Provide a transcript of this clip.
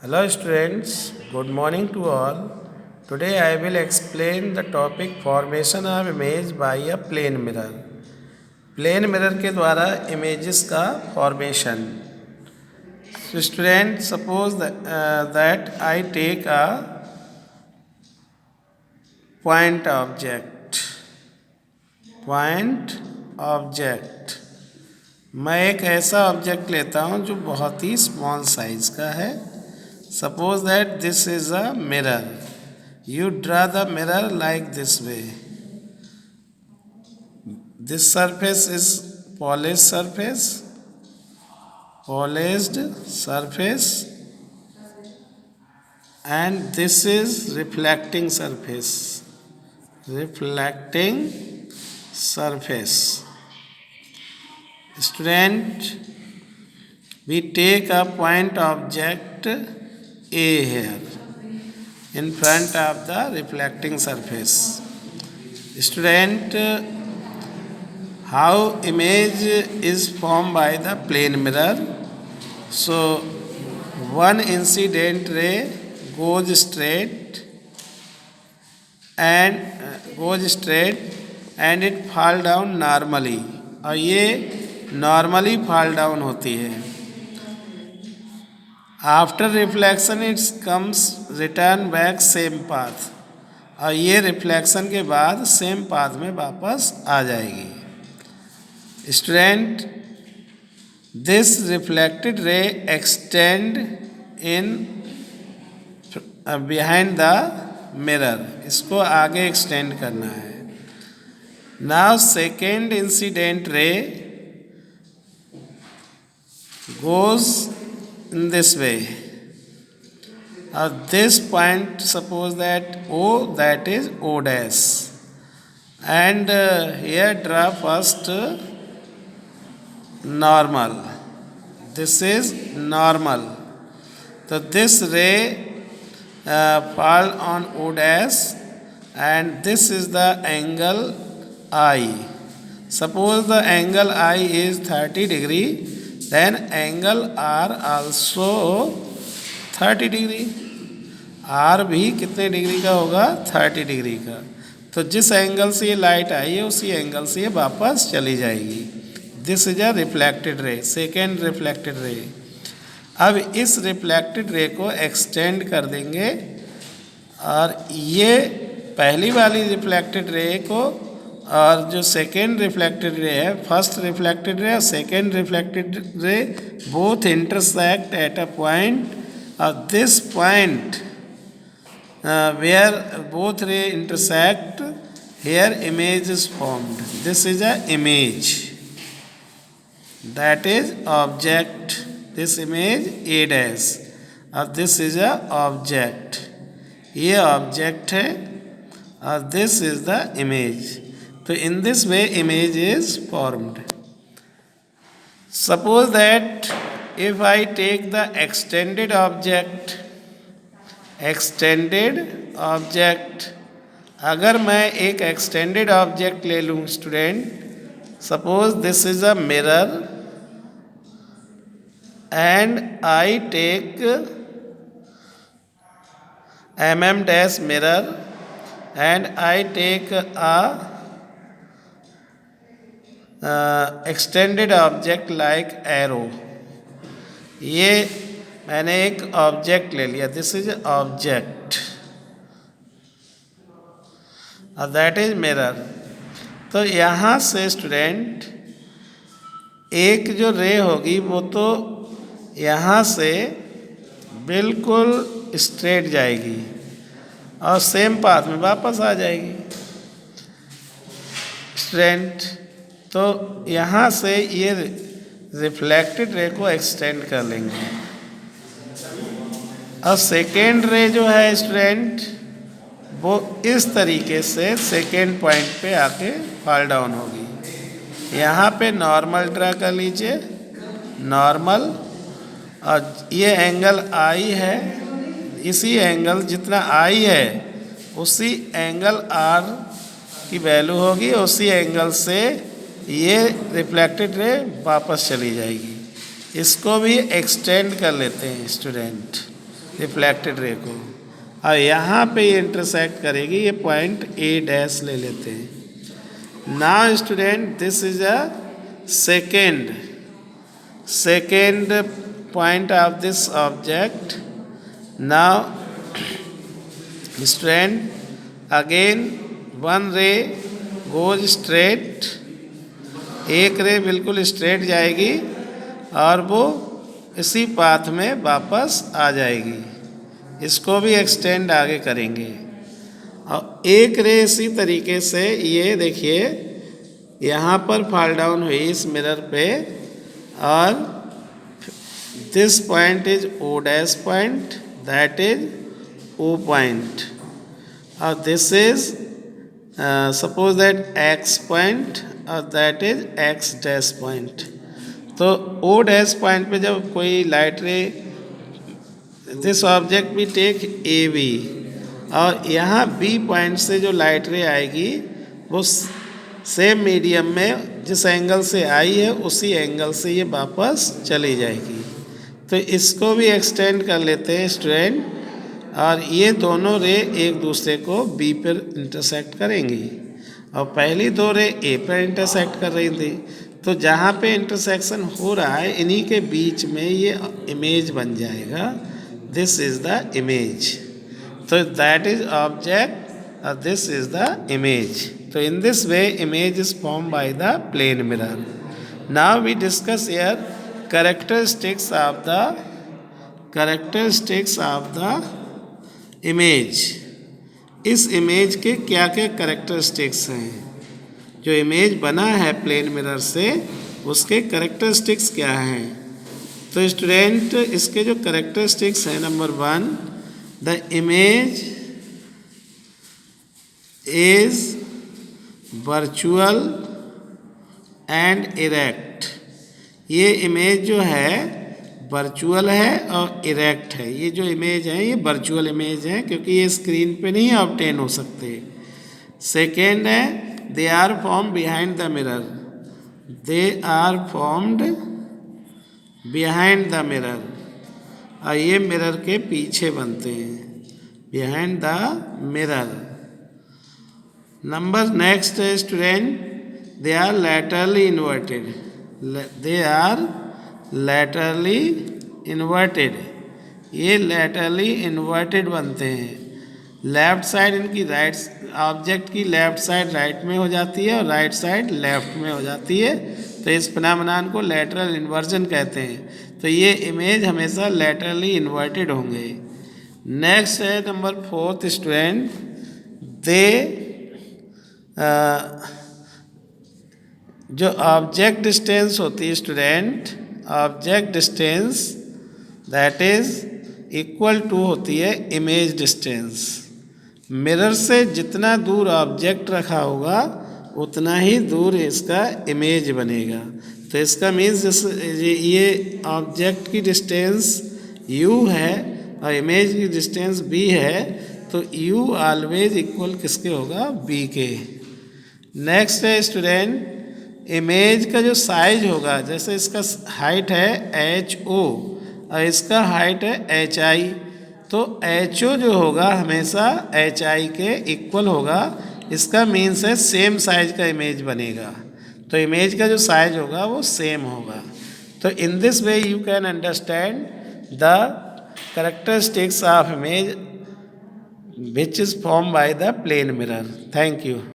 Hello students, good morning to all. Today I will explain the topic formation of image by a plane mirror. Plane mirror के द्वारा images का formation. So student, suppose that I take a point object. मैं एक ऐसा object लेता हूँ जो बहुत ही स्मॉल साइज का है. Suppose that this is a mirror. You draw the mirror like this way. This surface is polished surface, and this is reflecting surface. Student, we take a point object A here in front of the reflecting surface. Student, how image is formed by the plane mirror? So one incident ray goes straight and it fall down normally, और ये normally fall down होती है. After reflection it's comes return back same path, और ये reflection के बाद same path में वापस आ जाएगी. Student, this reflected ray extend in behind the mirror, इसको आगे एक्सटेंड करना है. Now second incident ray goes in this way. This point, suppose that O, that is O dash, and here draw first normal. This is normal. So this ray fall on O dash, and this is the angle I. Suppose the angle I is 30 degree. Then angle R also 30 degree. R भी कितने degree का होगा? 30 degree का. तो जिस angle से ये light आई है उसी एंगल से ये वापस चली जाएगी. This is a reflected ray, second reflected रे. अब इस रिफ्लेक्टेड रे को एक्सटेंड कर देंगे, और ये पहली वाली रिफ्लेक्टेड रे को, और जो सेकेंड रिफ्लेक्टेड रे है, फर्स्ट रिफ्लेक्टेड रे और second reflected ray both intersect at a point, और this point where both ray intersect, here image is formed. This is a image, that is object. This image A dash, और this is a object. ये object है और this is the image. So in this way image is formed. Suppose that if I take the extended object, अगर मैं एक extended object ले लूँ student, suppose this is a mirror and I take dash mirror and I take a extended object like arrow. ये मैंने एक object ले लिया, this is object, that is mirror. तो यहाँ से स्टूडेंट एक जो रे होगी वो तो यहाँ से बिल्कुल स्ट्रेट जाएगी और सेम पाथ में वापस आ जाएगी. स्टूडेंट, तो यहाँ से ये रिफ्लेक्टेड रे को एक्सटेंड कर लेंगे, और सेकेंड रे जो है स्टूडेंट वो इस तरीके से सेकेंड पॉइंट पे आके फॉल डाउन होगी. यहाँ पे नॉर्मल ड्रा कर लीजिए, नॉर्मल, और ये एंगल आई है, इसी एंगल जितना आई है उसी एंगल आर की वैल्यू होगी, उसी एंगल से ये रिफ्लेक्टेड रे वापस चली जाएगी. इसको भी एक्सटेंड कर लेते हैं स्टूडेंट. रिफ्लेक्टेड रे को, और यहाँ पे ये इंटरसेक्ट करेगी, ये पॉइंट ए डैश ले लेते हैं। Now student this is a second point of this object. Now student again one ray goes straight, एक रे बिल्कुल स्ट्रेट जाएगी और वो इसी पाथ में वापस आ जाएगी। इसको भी एक्सटेंड आगे करेंगे और एक रे इसी तरीके से, ये देखिए यहाँ पर फॉल डाउन हुई इस मिरर पे, और this point is O dash point, that is O point, or this is suppose that X point और that is X dash point। तो O dash point पे जब कोई लाइट रे, दिस ऑब्जेक्ट भी टेक ए बी, और यहाँ B point से जो लाइट रे आएगी वो सेम मीडियम में जिस एंगल से आई है उसी एंगल से ये वापस चली जाएगी। तो इसको भी एक्सटेंड कर लेते हैं स्टूडेंट, और ये दोनों रे एक दूसरे को बी पर इंटरसेक्ट करेंगी, और पहली दो रे ए पर इंटरसेक्ट कर रही थी। तो जहाँ पे इंटरसेक्शन हो रहा है इन्हीं के बीच में ये इमेज बन जाएगा, दिस इज द इमेज। तो दैट इज ऑब्जेक्ट और दिस इज द इमेज। तो in this way image is form by the plane mirror. Now we discuss here characteristics of the image। इस इमेज के क्या क्या characteristics हैं, जो image बना है प्लेन मिरर से उसके करेक्टरिस्टिक्स क्या हैं। तो स्टूडेंट इसके जो करेक्टरिस्टिक्स हैं, number 1, the image is virtual and erect. ये इमेज जो है वर्चुअल है और इरेक्ट है। ये जो इमेज है ये वर्चुअल इमेज है क्योंकि ये स्क्रीन पे नहीं ऑब्टेन हो सकते। सेकेंड है they are form behind the mirror, they are formed behind the mirror, और ये मिरर के पीछे बनते हैं, behind the mirror. Number next है student, they are laterally inverted, they are laterally inverted, ये लैटरली इन्वर्टेड बनते हैं। लेफ्ट साइड इनकी राइट, ऑब्जेक्ट की लेफ्ट साइड राइट में हो जाती है और राइट साइड लेफ्ट में हो जाती है, तो इस फिनोमेनन को लैटरल इन्वर्जन कहते हैं। तो ये इमेज हमेशा लैटरली इन्वर्टेड होंगे। नेक्स्ट है नंबर 4 स्टूडेंट, दे जो ऑब्जेक्ट डिस्टेंस होती है student, object distance that is equal to होती है इमेज डिस्टेंस। मिरर से जितना दूर ऑब्जेक्ट रखा होगा उतना ही दूर इसका इमेज बनेगा। तो इसका मीन्स ये ऑब्जेक्ट की डिस्टेंस u है और इमेज की डिस्टेंस b है, तो u ऑलवेज इक्वल किसके होगा, b के। नेक्स्ट है स्टूडेंट, इमेज का जो साइज होगा, जैसे इसका हाइट है HO और इसका हाइट है HI, तो HO जो होगा हमेशा HI के इक्वल होगा। इसका मीन्स है सेम साइज का इमेज बनेगा, तो इमेज का जो साइज होगा वो सेम होगा। तो in this way you can understand the characteristics of image which is form by the plane mirror. Thank you.